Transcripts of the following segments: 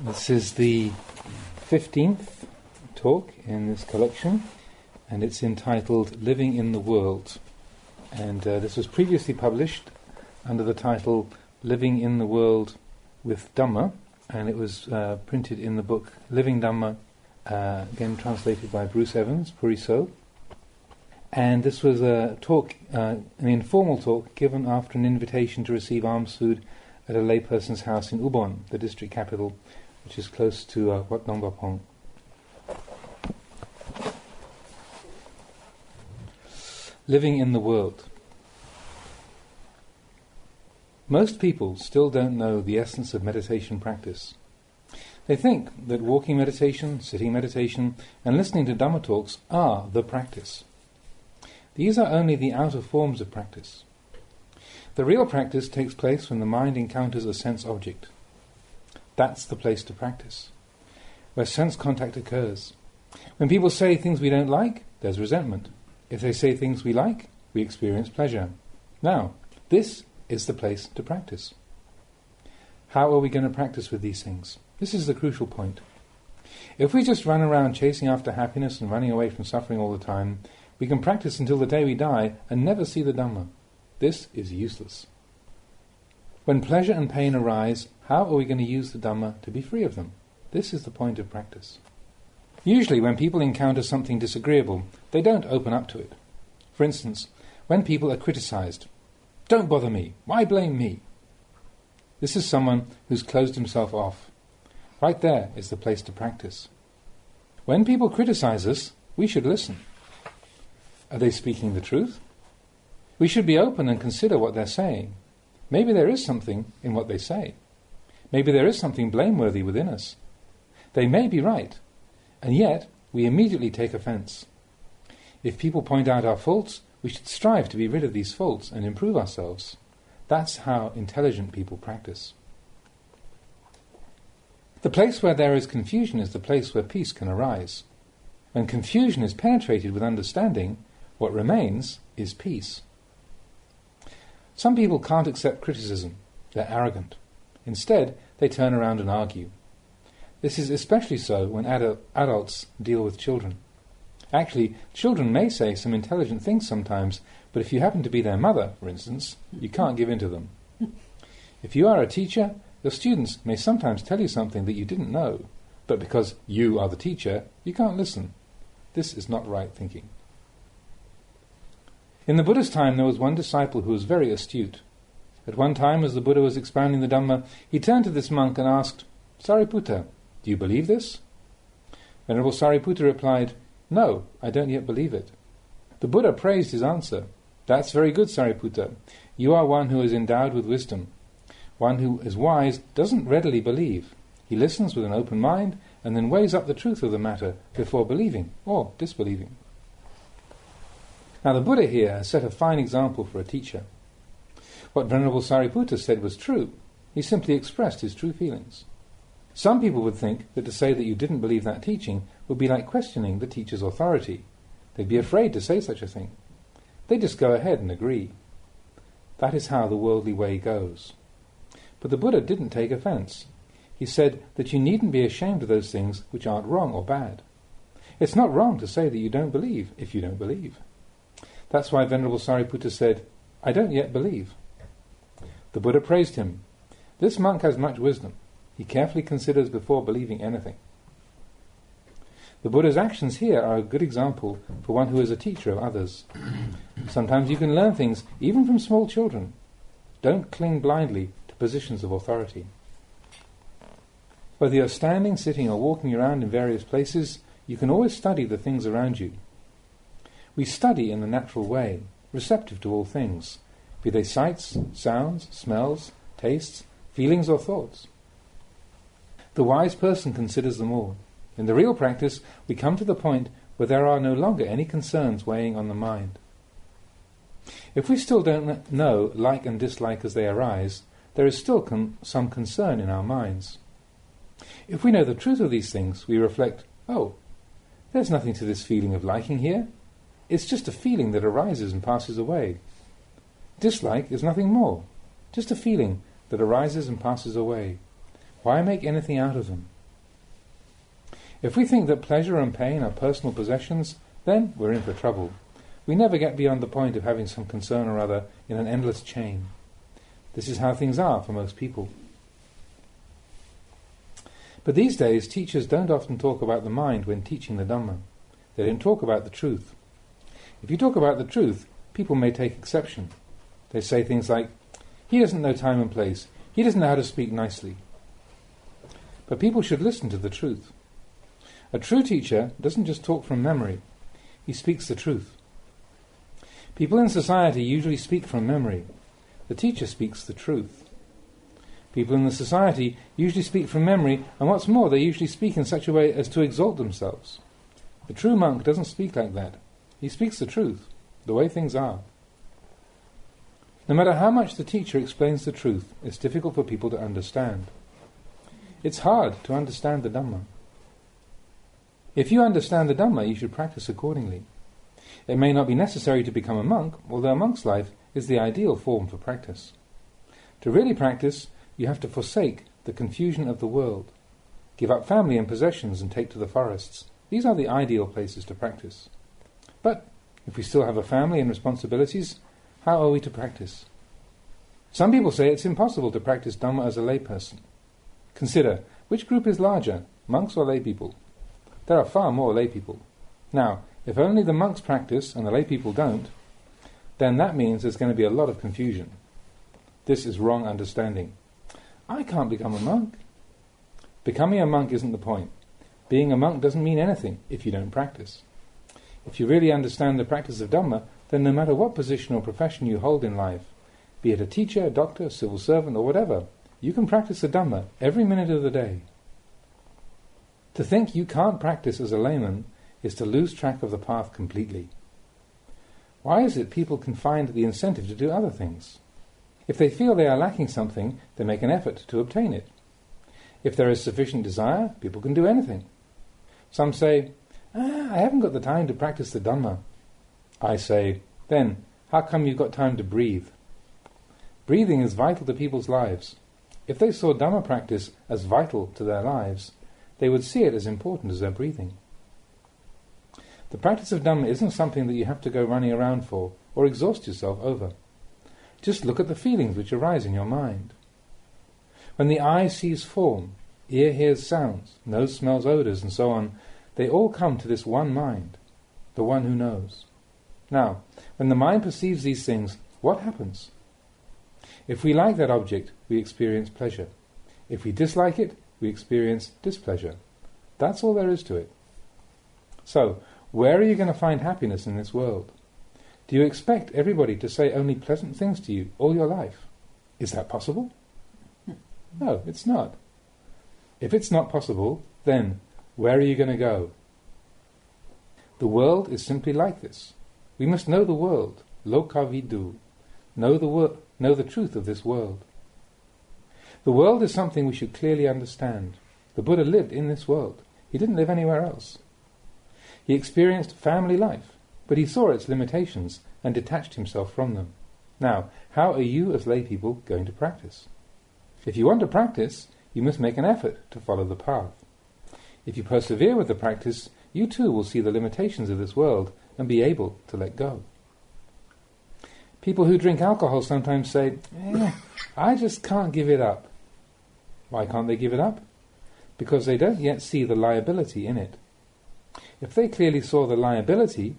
This is the 15th talk in this collection, and it's entitled Living in the World. And this was previously published under the title Living in the World with Dhamma, and it was printed in the book Living Dhamma, again translated by Bruce Evans, Puriso. And this was a talk, an informal talk given after an invitation to receive alms food at a layperson's house in Ubon, the district capital, which is close to Wat Nong Bapong. Living in the world. Most people still don't know the essence of meditation practice. They think that walking meditation, sitting meditation, and listening to Dhamma talks are the practice. These are only the outer forms of practice. The real practice takes place when the mind encounters a sense object. That's the place to practice, where sense contact occurs. When people say things we don't like, there's resentment. If they say things we like, we experience pleasure. Now, this is the place to practice. How are we going to practice with these things? This is the crucial point. If we just run around chasing after happiness and running away from suffering all the time, we can practice until the day we die and never see the Dhamma. This is useless. When pleasure and pain arise, how are we going to use the Dhamma to be free of them? This is the point of practice. Usually when people encounter something disagreeable, they don't open up to it. For instance, when people are criticized, "Don't bother me, why blame me?" This is someone who's closed himself off. Right there is the place to practice. When people criticize us, we should listen. Are they speaking the truth? We should be open and consider what they're saying. Maybe there is something in what they say. Maybe there is something blameworthy within us. They may be right, and yet we immediately take offence. If people point out our faults, we should strive to be rid of these faults and improve ourselves. That's how intelligent people practice. The place where there is confusion is the place where peace can arise. When confusion is penetrated with understanding, what remains is peace. Some people can't accept criticism. They're arrogant. Instead, they turn around and argue. This is especially so when adults deal with children. Actually, children may say some intelligent things sometimes, but if you happen to be their mother, for instance, you can't give in to them. If you are a teacher, your students may sometimes tell you something that you didn't know, but because you are the teacher, you can't listen. This is not right thinking. In the Buddha's time, there was one disciple who was very astute. At one time, as the Buddha was expounding the Dhamma, he turned to this monk and asked, "Sariputta, do you believe this?" Venerable Sariputta replied, "No, I don't yet believe it." The Buddha praised his answer. "That's very good, Sariputta. You are one who is endowed with wisdom. One who is wise doesn't readily believe. He listens with an open mind and then weighs up the truth of the matter before believing or disbelieving." Now the Buddha here has set a fine example for a teacher. What Venerable Sariputta said was true. He simply expressed his true feelings. Some people would think that to say that you didn't believe that teaching would be like questioning the teacher's authority. They'd be afraid to say such a thing. They just go ahead and agree. That is how the worldly way goes. But the Buddha didn't take offence. He said that you needn't be ashamed of those things which aren't wrong or bad. It's not wrong to say that you don't believe if you don't believe. That's why Venerable Sariputta said, "I don't yet believe." The Buddha praised him. This monk has much wisdom. He carefully considers before believing anything. The Buddha's actions here are a good example for one who is a teacher of others. Sometimes you can learn things even from small children. Don't cling blindly to positions of authority. Whether you're standing, sitting, or walking around in various places, you can always study the things around you. We study in the natural way, receptive to all things, be they sights, sounds, smells, tastes, feelings or thoughts. The wise person considers them all. In the real practice, we come to the point where there are no longer any concerns weighing on the mind. If we still don't know like and dislike as they arise, there is still some concern in our minds. If we know the truth of these things, we reflect, "Oh, there's nothing to this feeling of liking here. It's just a feeling that arises and passes away. Dislike is nothing more, just a feeling that arises and passes away. Why make anything out of them? If we think that pleasure and pain are personal possessions, then we're in for trouble. We never get beyond the point of having some concern or other in an endless chain. This is how things are for most people. But these days, teachers don't often talk about the mind when teaching the Dhamma. They don't talk about the truth. If you talk about the truth, people may take exception. They say things like, "He doesn't know time and place. He doesn't know how to speak nicely." But people should listen to the truth. A true teacher doesn't just talk from memory. He speaks the truth. People in society usually speak from memory. The teacher speaks the truth. People in the society usually speak from memory, and what's more, they usually speak in such a way as to exalt themselves. The true monk doesn't speak like that. He speaks the truth, the way things are. No matter how much the teacher explains the truth, it's difficult for people to understand. It's hard to understand the Dhamma. If you understand the Dhamma, you should practice accordingly. It may not be necessary to become a monk, although a monk's life is the ideal form for practice. To really practice, you have to forsake the confusion of the world, give up family and possessions and take to the forests. These are the ideal places to practice. But if we still have a family and responsibilities, how are we to practice? Some people say it's impossible to practice Dhamma as a layperson. Consider, which group is larger, monks or lay people? There are far more lay people. Now, if only the monks practice and the lay people don't, then that means there's going to be a lot of confusion. This is wrong understanding. I can't become a monk. Becoming a monk isn't the point. Being a monk doesn't mean anything if you don't practice. If you really understand the practice of Dhamma, then no matter what position or profession you hold in life, be it a teacher, a doctor, civil servant or whatever, you can practice the Dhamma every minute of the day. To think you can't practice as a layman is to lose track of the path completely. Why is it people can find the incentive to do other things? If they feel they are lacking something, they make an effort to obtain it. If there is sufficient desire, people can do anything. Some say, I haven't got the time to practice the Dhamma. I say, then, how come you've got time to breathe? Breathing is vital to people's lives. If they saw Dhamma practice as vital to their lives, they would see it as important as their breathing. The practice of Dhamma isn't something that you have to go running around for or exhaust yourself over. Just look at the feelings which arise in your mind. When the eye sees form, ear hears sounds, nose smells odours, and so on, they all come to this one mind, the one who knows. Now, when the mind perceives these things, what happens? If we like that object, we experience pleasure. If we dislike it, we experience displeasure. That's all there is to it. So, where are you going to find happiness in this world? Do you expect everybody to say only pleasant things to you all your life? Is that possible? No, it's not. If it's not possible, then where are you going to go? The world is simply like this. We must know the world, lokavidu, know the truth of this world. The world is something we should clearly understand. The Buddha lived in this world. He didn't live anywhere else. He experienced family life, but he saw its limitations and detached himself from them. Now, how are you as lay people going to practice? If you want to practice, you must make an effort to follow the path. If you persevere with the practice, you too will see the limitations of this world and be able to let go. People who drink alcohol sometimes say, I just can't give it up. Why can't they give it up? Because they don't yet see the liability in it. If they clearly saw the liability,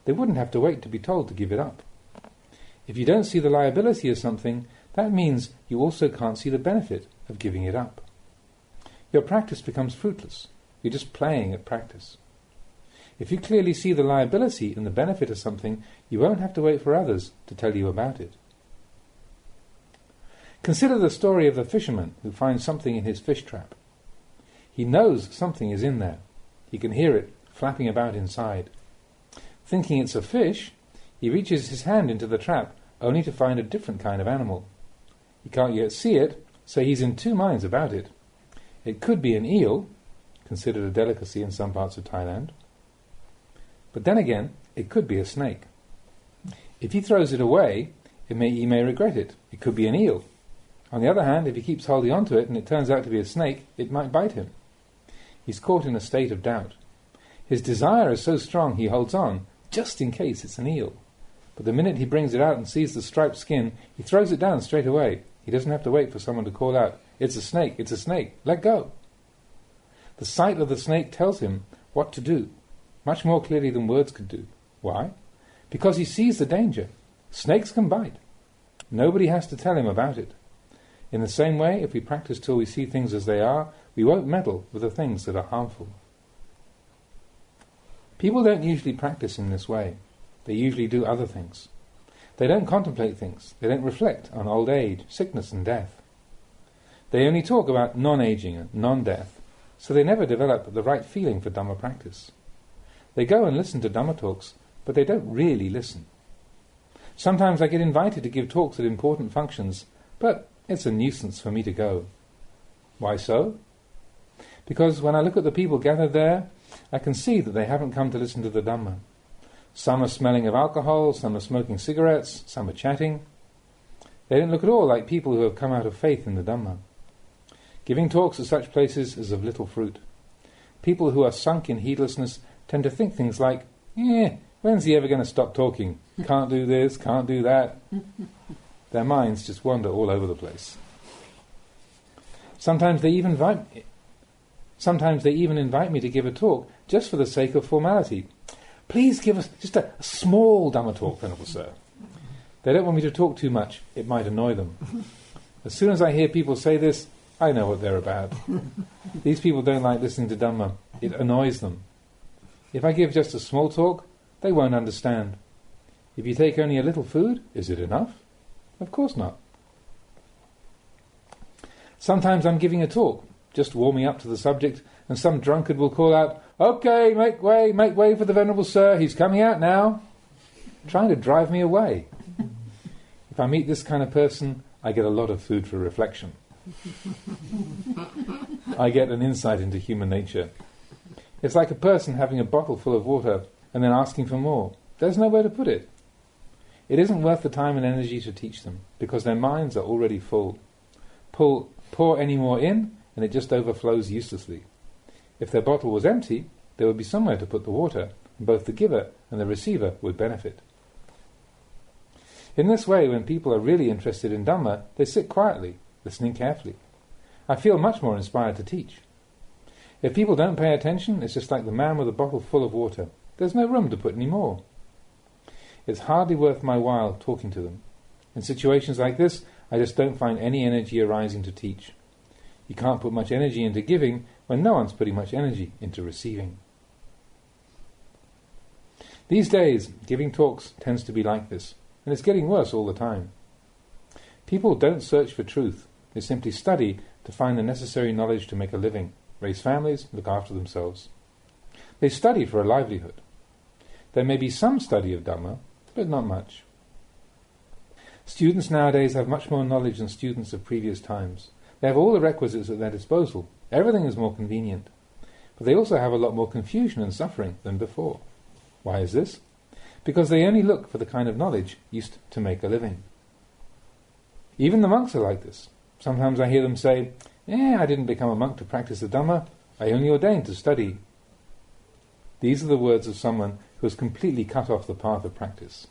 they wouldn't have to wait to be told to give it up. If you don't see the liability of something, that means you also can't see the benefit of giving it up. Your practice becomes fruitless. You're just playing at practice. If you clearly see the liability and the benefit of something, you won't have to wait for others to tell you about it. Consider the story of the fisherman who finds something in his fish trap. He knows something is in there. He can hear it flapping about inside. Thinking it's a fish, he reaches his hand into the trap only to find a different kind of animal. He can't yet see it, so he's in two minds about it. It could be an eel, considered a delicacy in some parts of Thailand. But then again, it could be a snake. If he throws it away, he may regret it. It could be an eel. On the other hand, if he keeps holding on to it and it turns out to be a snake, it might bite him. He's caught in a state of doubt. His desire is so strong he holds on, just in case it's an eel. But the minute he brings it out and sees the striped skin, he throws it down straight away. He doesn't have to wait for someone to call out, "It's a snake, it's a snake, let go." The sight of the snake tells him what to do, much more clearly than words could do. Why? Because he sees the danger. Snakes can bite. Nobody has to tell him about it. In the same way, if we practice till we see things as they are, we won't meddle with the things that are harmful. People don't usually practice in this way. They usually do other things. They don't contemplate things. They don't reflect on old age, sickness and death. They only talk about non-aging and non-death, so they never develop the right feeling for Dhamma practice. They go and listen to Dhamma talks, but they don't really listen. Sometimes I get invited to give talks at important functions, but it's a nuisance for me to go. Why so? Because when I look at the people gathered there, I can see that they haven't come to listen to the Dhamma. Some are smelling of alcohol, some are smoking cigarettes, some are chatting. They don't look at all like people who have come out of faith in the Dhamma. Giving talks at such places is of little fruit. People who are sunk in heedlessness tend to think things like, when's he ever going to stop talking? Can't do this, can't do that. Their minds just wander all over the place. Sometimes they even invite me to give a talk just for the sake of formality. Please give us just a small Dhamma talk, Venerable Sir. They don't want me to talk too much. It might annoy them. As soon as I hear people say this, I know what they're about. These people don't like listening to Dhamma. It annoys them. If I give just a small talk, they won't understand. If you take only a little food, is it enough? Of course not. Sometimes I'm giving a talk, just warming up to the subject, and some drunkard will call out, "Okay, make way for the Venerable Sir, he's coming out now," trying to drive me away. If I meet this kind of person, I get a lot of food for reflection. I get an insight into human nature. It's like a person having a bottle full of water and then asking for more. There's nowhere to put it. It isn't worth the time and energy to teach them, because their minds are already full. Pour any more in, and it just overflows uselessly. If their bottle was empty, there would be somewhere to put the water, and both the giver and the receiver would benefit. In this way, when people are really interested in Dhamma, they sit quietly, listening carefully. I feel much more inspired to teach. If people don't pay attention, it's just like the man with a bottle full of water. There's no room to put any more. It's hardly worth my while talking to them. In situations like this, I just don't find any energy arising to teach. You can't put much energy into giving when no one's putting much energy into receiving. These days, giving talks tends to be like this, and it's getting worse all the time. People don't search for truth. They simply study to find the necessary knowledge to make a living, raise families, look after themselves. They study for a livelihood. There may be some study of Dhamma, but not much. Students nowadays have much more knowledge than students of previous times. They have all the requisites at their disposal. Everything is more convenient. But they also have a lot more confusion and suffering than before. Why is this? Because they only look for the kind of knowledge used to make a living. Even the monks are like this. Sometimes I hear them say, I didn't become a monk to practice the Dhamma. I only ordained to study. These are the words of someone who has completely cut off the path of practice.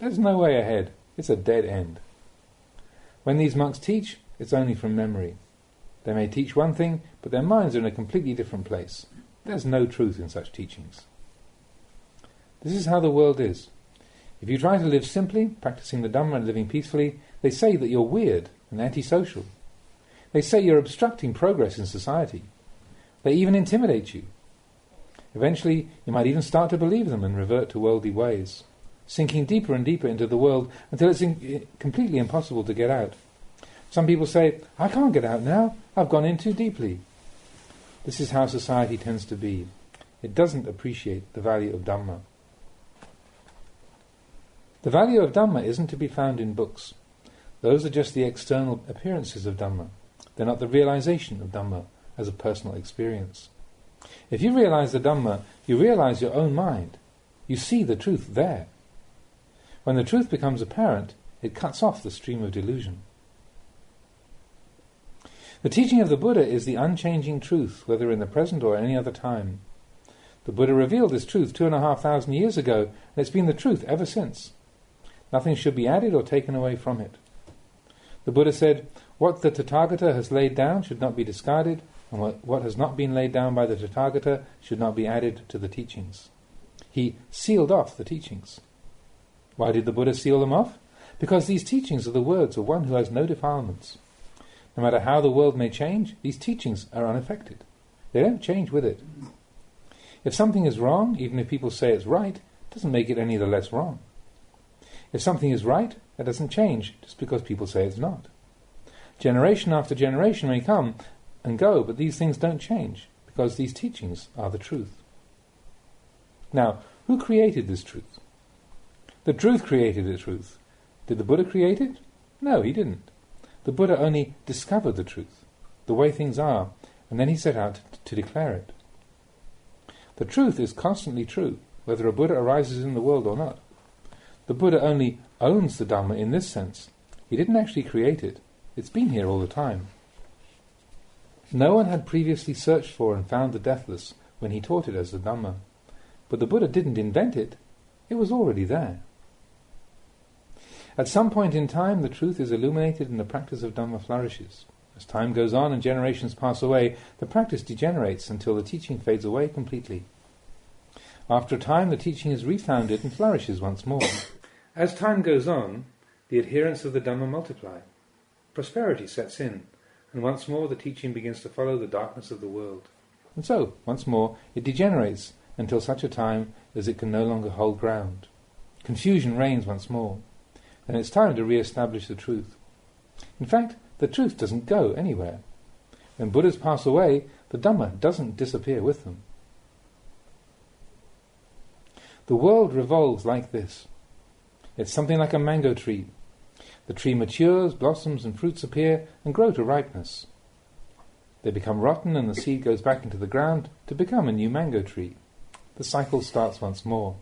There's no way ahead. It's a dead end. When these monks teach, it's only from memory. They may teach one thing, but their minds are in a completely different place. There's no truth in such teachings. This is how the world is. If you try to live simply, practicing the Dhamma and living peacefully, they say that you're weird and antisocial. They say you're obstructing progress in society. They even intimidate you. Eventually, you might even start to believe them and revert to worldly ways, sinking deeper and deeper into the world until it's completely impossible to get out. Some people say, I can't get out now, I've gone in too deeply. This is how society tends to be. It doesn't appreciate the value of Dhamma. The value of Dhamma isn't to be found in books. Those are just the external appearances of Dhamma. They're not the realization of Dhamma as a personal experience. If you realize the Dhamma, you realize your own mind. You see the truth there. When the truth becomes apparent, it cuts off the stream of delusion. The teaching of the Buddha is the unchanging truth, whether in the present or any other time. The Buddha revealed this truth 2,500 years ago, and it's been the truth ever since. Nothing should be added or taken away from it. The Buddha said, what the Tathagata has laid down should not be discarded, and what has not been laid down by the Tathagata should not be added to the teachings. He sealed off the teachings. Why did the Buddha seal them off? Because these teachings are the words of one who has no defilements. No matter how the world may change, these teachings are unaffected. They don't change with it. If something is wrong, even if people say it's right, it doesn't make it any the less wrong. If something is right, that doesn't change just because people say it's not. Generation after generation may come and go, but these things don't change because these teachings are the truth. Now, who created this truth? The truth created the truth. Did the Buddha create it? No, he didn't. The Buddha only discovered the truth, the way things are, and then he set out to declare it. The truth is constantly true, whether a Buddha arises in the world or not. The Buddha only owns the Dhamma in this sense. He didn't actually create it. It's been here all the time. No one had previously searched for and found the deathless when he taught it as the Dhamma. But the Buddha didn't invent it. It was already there. At some point in time, the truth is illuminated and the practice of Dhamma flourishes. As time goes on and generations pass away, the practice degenerates until the teaching fades away completely. After a time, the teaching is refounded and flourishes once more. As time goes on, the adherents of the Dhamma multiply. Prosperity sets in, and once more the teaching begins to follow the darkness of the world. And so, once more, it degenerates until such a time as it can no longer hold ground. Confusion reigns once more. Then it's time to re-establish the truth. In fact, the truth doesn't go anywhere. When Buddhas pass away, the Dhamma doesn't disappear with them. The world revolves like this. It's something like a mango tree. The tree matures, blossoms and fruits appear and grow to ripeness. They become rotten and the seed goes back into the ground to become a new mango tree. The cycle starts once more.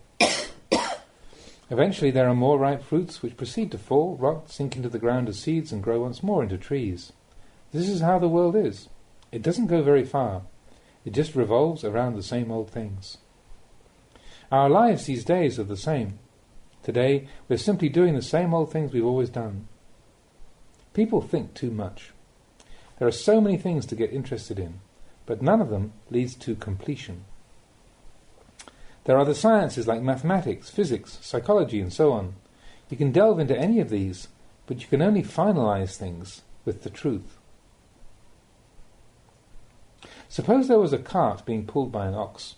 Eventually there are more ripe fruits which proceed to fall, rot, sink into the ground as seeds and grow once more into trees. This is how the world is. It doesn't go very far. It just revolves around the same old things. Our lives these days are the same. Today we're simply doing the same old things we've always done. People think too much. There are so many things to get interested in, but none of them leads to completion. There are the sciences like mathematics, physics, psychology and so on. You can delve into any of these, but you can only finalize things with the truth. Suppose there was a cart being pulled by an ox.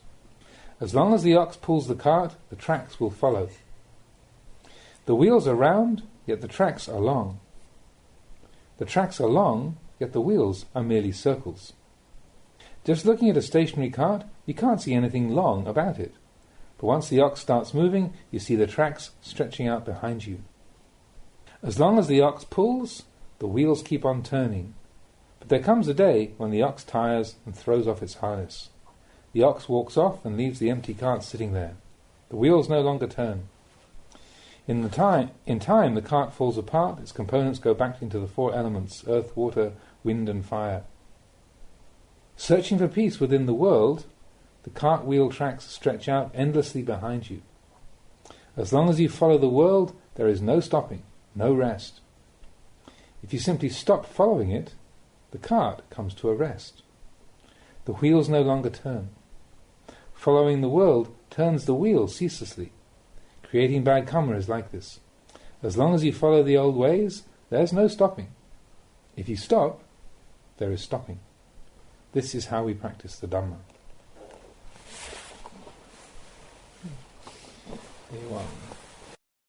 As long as the ox pulls the cart, the tracks will follow. The wheels are round, yet the tracks are long. The tracks are long, yet the wheels are merely circles. Just looking at a stationary cart, you can't see anything long about it. But once the ox starts moving, you see the tracks stretching out behind you. As long as the ox pulls, the wheels keep on turning. But there comes a day when the ox tires and throws off its harness. The ox walks off and leaves the empty cart sitting there. The wheels no longer turn. In time, the cart falls apart, its components go back into the four elements, earth, water, wind and fire. Searching for peace within the world, the cartwheel tracks stretch out endlessly behind you. As long as you follow the world, there is no stopping, no rest. If you simply stop following it, the cart comes to a rest. The wheels no longer turn. Following the world turns the wheel ceaselessly. Creating bad karma is like this. As long as you follow the old ways, there's no stopping. If you stop, there is stopping. This is how we practice the Dhamma. Day 1.